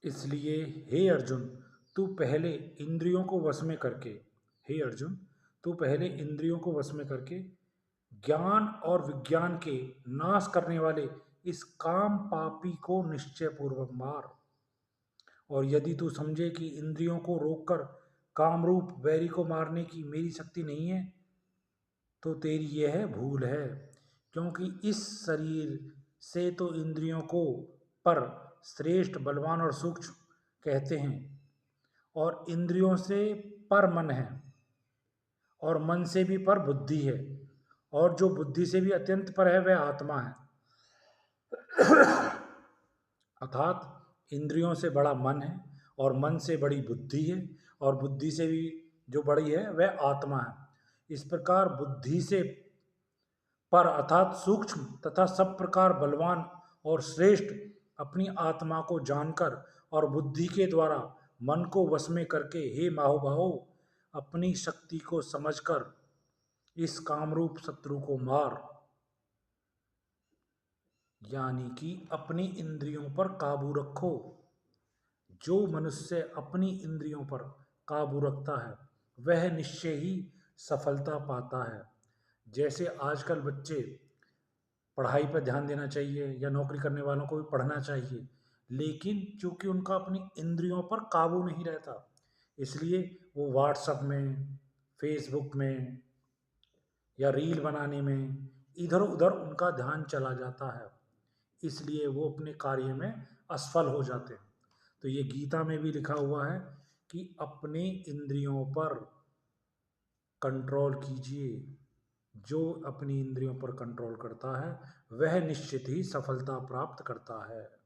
इसलिए हे अर्जुन, तू पहले इंद्रियों को वश में करके हे अर्जुन, तू पहले इंद्रियों को वश में करके ज्ञान और विज्ञान के नाश करने वाले इस काम पापी को निश्चय पूर्वक मार। और यदि तू समझे कि इंद्रियों को रोककर कामरूप वैरी को मारने की मेरी शक्ति नहीं है, तो तेरी यह भूल है। क्योंकि इस शरीर से तो इंद्रियों को पर श्रेष्ठ, बलवान और सूक्ष्म कहते हैं, और इंद्रियों से पर मन है, और मन से भी पर बुद्धि है, और जो बुद्धि से भी अत्यंत पर है वह आत्मा है। अर्थात इंद्रियों से बड़ा मन है, और मन से बड़ी बुद्धि है, और बुद्धि से भी जो बड़ी है वह आत्मा है। इस प्रकार बुद्धि से पर अर्थात सूक्ष्म तथा सब प्रकार बलवान और श्रेष्ठ अपनी आत्मा को जानकर और बुद्धि के द्वारा मन को वश में करके हे महाबाहो, अपनी शक्ति को समझकर इस कामरूप शत्रु को मार। यानी कि अपनी इंद्रियों पर काबू रखो। जो मनुष्य अपनी इंद्रियों पर काबू रखता है वह निश्चय ही सफलता पाता है। जैसे आजकल बच्चे, पढ़ाई पर ध्यान देना चाहिए या नौकरी करने वालों को भी पढ़ना चाहिए, लेकिन चूंकि उनका अपनी इंद्रियों पर काबू नहीं रहता, इसलिए वो व्हाट्सएप में, फेसबुक में या रील बनाने में इधर उधर उनका ध्यान चला जाता है, इसलिए वो अपने कार्य में असफल हो जाते हैं। तो ये गीता में भी लिखा हुआ है कि अपने इंद्रियों पर कंट्रोल कीजिए। जो अपनी इंद्रियों पर कंट्रोल करता है वह निश्चित ही सफलता प्राप्त करता है।